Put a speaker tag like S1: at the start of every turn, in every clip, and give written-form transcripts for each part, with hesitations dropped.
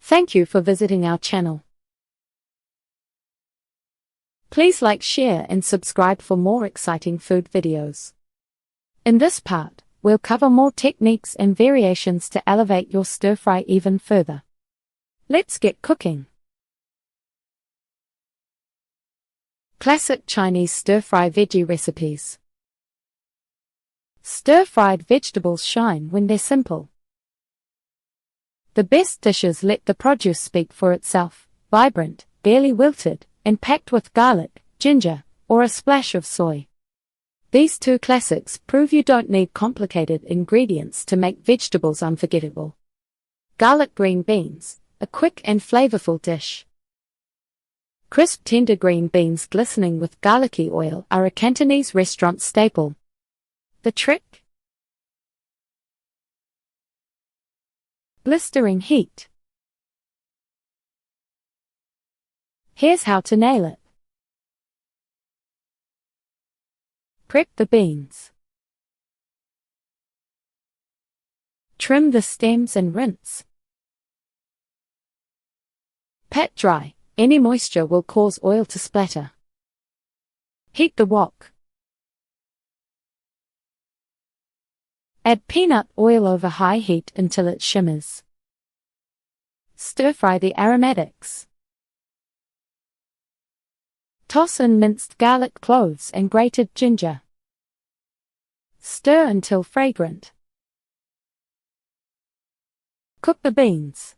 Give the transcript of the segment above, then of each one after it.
S1: Thank you for visiting our channel. Please like, share and subscribe for more exciting food videos. In this part, we'll cover more techniques and variations to elevate your stir-fry even further. Let's get cooking. Classic Chinese stir-fry veggie recipes. Stir-fried vegetables shine when they're simple. The best dishes let the produce speak for itself, vibrant, barely wilted, and packed with garlic, ginger, or a splash of soy. These two classics prove you don't need complicated ingredients to make vegetables unforgettable. Garlic green beans, a quick and flavorful dish. Crisp tender green beans glistening with garlicky oil are a Cantonese restaurant staple. The trick? Blistering heat. Here's how to nail it. Prep the beans. Trim the stems and rinse. Pat dry. Any moisture will cause oil to splatter. Heat the wok. Add peanut oil over high heat until it shimmers. Stir-fry the aromatics. Toss in minced garlic cloves and grated ginger. Stir until fragrant. Cook the beans.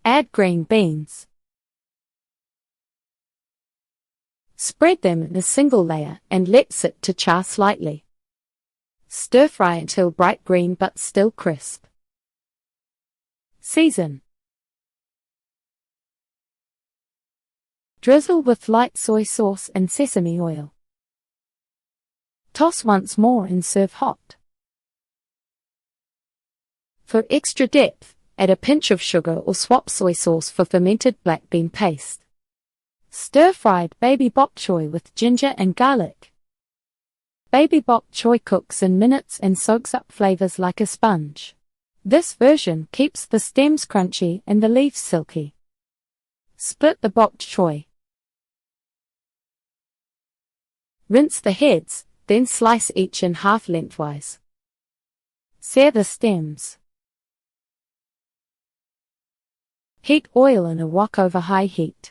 S1: Add green beans. Spread them in a single layer and let sit to char slightly. Stir-fry until bright green but still crisp. Season. Drizzle with light soy sauce and sesame oil. Toss once more and serve hot. For extra depth, add a pinch of sugar or swap soy sauce for fermented black bean paste. Stir-fried baby bok choy with ginger and garlic. Baby bok choy cooks in minutes and soaks up flavors like a sponge. This version keeps the stems crunchy and the leaves silky. Split the bok choy. Rinse the heads, then slice each in half lengthwise. Sear the stems. Heat oil in a wok over high heat.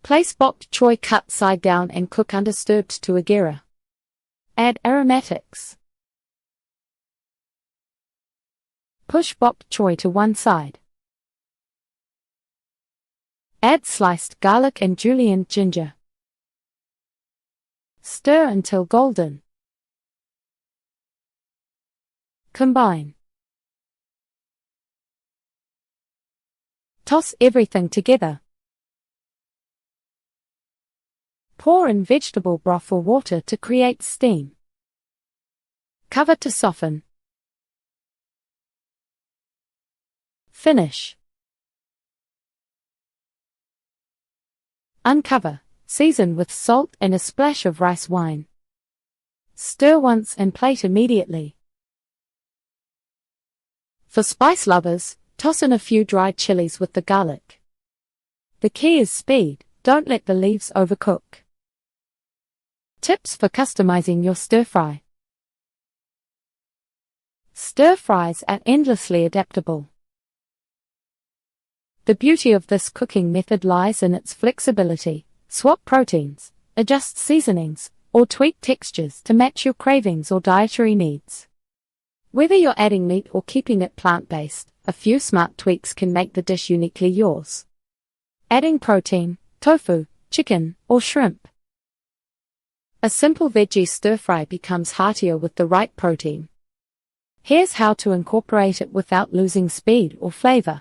S1: Place bok choy cut side down and cook undisturbed to a gira. Add aromatics. Push bok choy to one side. Add sliced garlic and julienne ginger. Stir until golden. Combine. Toss everything together. Pour in vegetable broth or water to create steam. Cover to soften. Finish. Uncover, season with salt and a splash of rice wine. Stir once and plate immediately. For spice lovers, toss in a few dried chilies with the garlic. The key is speed, don't let the leaves overcook. Tips for customizing your stir-fry. Stir-fries are endlessly adaptable. The beauty of this cooking method lies in its flexibility. Swap proteins, adjust seasonings, or tweak textures to match your cravings or dietary needs. Whether you're adding meat or keeping it plant-based, a few smart tweaks can make the dish uniquely yours. Adding protein, tofu, chicken, or shrimp. A simple veggie stir-fry becomes heartier with the right protein. Here's how to incorporate it without losing speed or flavor.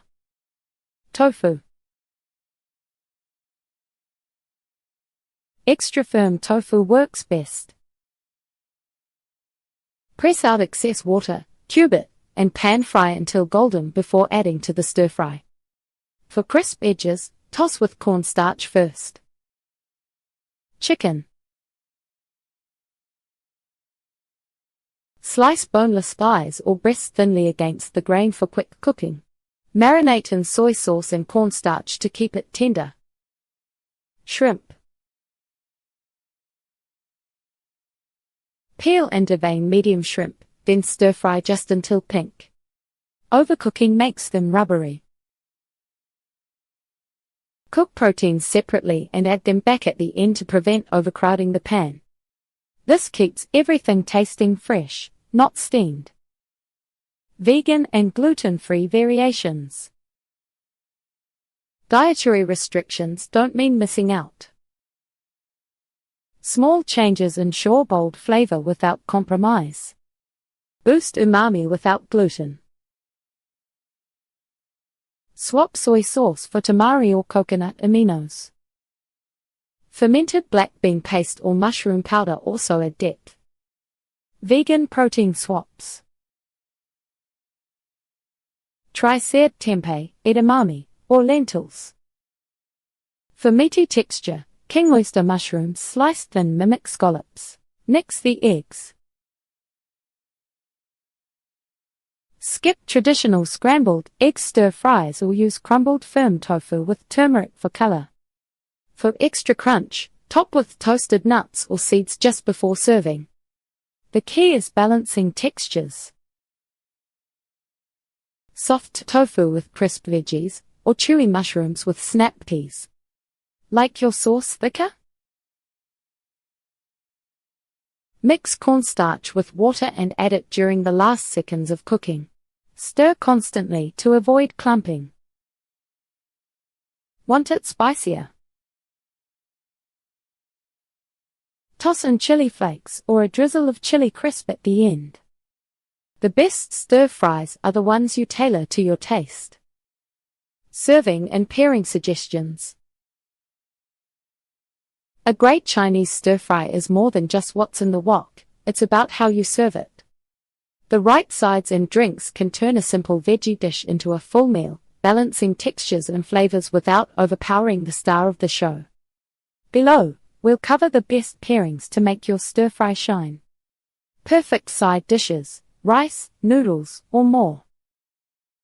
S1: Tofu. Extra firm tofu works best. Press out excess water, cube it, and pan fry until golden before adding to the stir-fry. For crisp edges, toss with cornstarch first. Chicken. Slice boneless thighs or breasts thinly against the grain for quick cooking. Marinate in soy sauce and cornstarch to keep it tender. Shrimp. Peel and devein medium shrimp, then stir-fry just until pink. Overcooking makes them rubbery. Cook proteins separately and add them back at the end to prevent overcrowding the pan. This keeps everything tasting fresh, not steamed. Vegan and gluten-free variations. Dietary restrictions don't mean missing out. Small changes ensure bold flavor without compromise. Boost umami without gluten. Swap soy sauce for tamari or coconut aminos. Fermented black bean paste or mushroom powder also add depth. Vegan protein swaps. Try seared tempeh, edamame, or lentils. For meaty texture, king oyster mushrooms sliced thin mimic scallops. Mix the eggs. Skip traditional scrambled egg stir-fries or use crumbled firm tofu with turmeric for color. For extra crunch, top with toasted nuts or seeds just before serving. The key is balancing textures. Soft tofu with crisp veggies, or chewy mushrooms with snap peas. Like your sauce thicker? Mix cornstarch with water and add it during the last seconds of cooking. Stir constantly to avoid clumping. Want it spicier? Toss in chili flakes or a drizzle of chili crisp at the end. The best stir-fries are the ones you tailor to your taste. Serving and pairing suggestions. A great Chinese stir-fry is more than just what's in the wok, it's about how you serve it. The right sides and drinks can turn a simple veggie dish into a full meal, balancing textures and flavors without overpowering the star of the show. Below, we'll cover the best pairings to make your stir-fry shine. Perfect side dishes, rice, noodles, or more.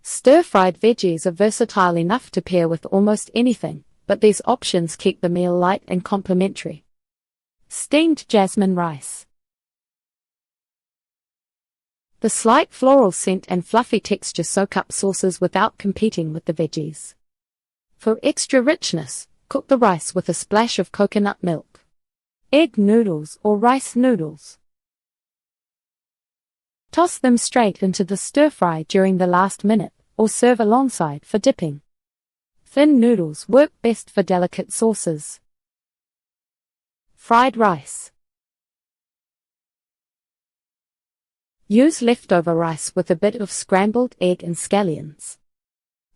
S1: Stir-fried veggies are versatile enough to pair with almost anything, but these options keep the meal light and complimentary. Steamed jasmine rice. The slight floral scent and fluffy texture soak up sauces without competing with the veggies. For extra richness, cook the rice with a splash of coconut milk. Egg noodles or rice noodles. Toss them straight into the stir-fry during the last minute, or serve alongside for dipping. Thin noodles work best for delicate sauces. Fried rice. Use leftover rice with a bit of scrambled egg and scallions.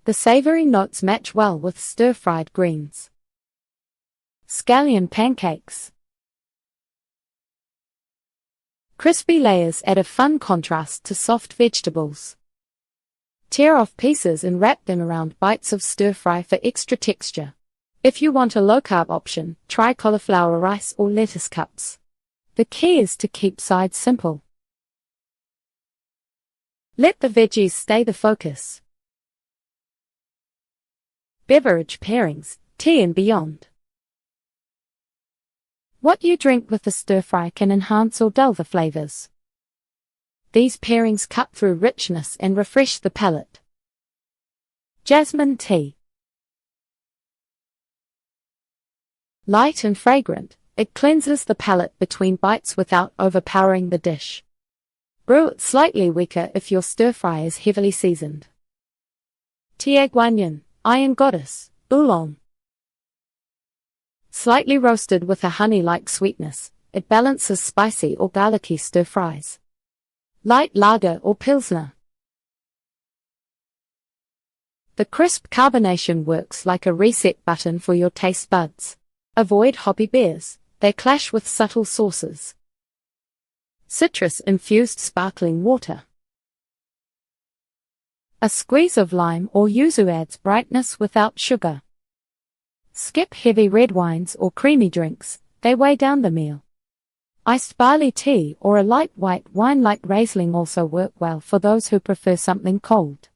S1: The savory notes match well with stir-fried greens. Scallion pancakes. Crispy layers add a fun contrast to soft vegetables. Tear off pieces and wrap them around bites of stir-fry for extra texture. If you want a low-carb option, try cauliflower rice or lettuce cups. The key is to keep sides simple. Let the veggies stay the focus. Beverage pairings, tea and beyond. What you drink with the stir-fry can enhance or dull the flavors. These pairings cut through richness and refresh the palate. Jasmine tea. Light and fragrant, it cleanses the palate between bites without overpowering the dish. Brew it slightly weaker if your stir-fry is heavily seasoned. Tea guanyin, iron goddess, oolong. Slightly roasted with a honey-like sweetness, it balances spicy or garlicky stir-fries. Light lager or pilsner. The crisp carbonation works like a reset button for your taste buds. Avoid hoppy beers, they clash with subtle sauces. Citrus-infused sparkling water. A squeeze of lime or yuzu adds brightness without sugar. Skip heavy red wines or creamy drinks, they weigh down the meal. Iced barley tea or a light white wine like Riesling also work well for those who prefer something cold.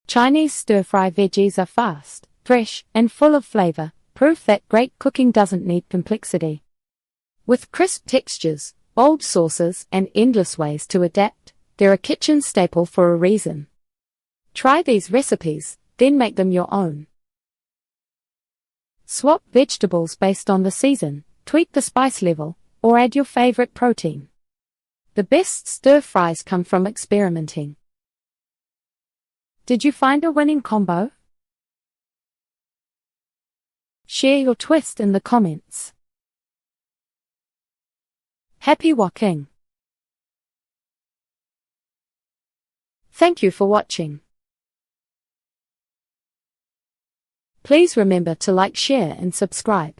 S1: Chinese stir-fry veggies are fast, fresh, and full of flavor, proof that great cooking doesn't need complexity. With crisp textures, bold sauces, and endless ways to adapt, they're a kitchen staple for a reason. Try these recipes, then make them your own. Swap vegetables based on the season, tweak the spice level, or add your favorite protein. The best stir-fries come from experimenting. Did you find a winning combo? Share your twist in the comments. Happy woking! Thank you for watching. Please remember to like, share and subscribe.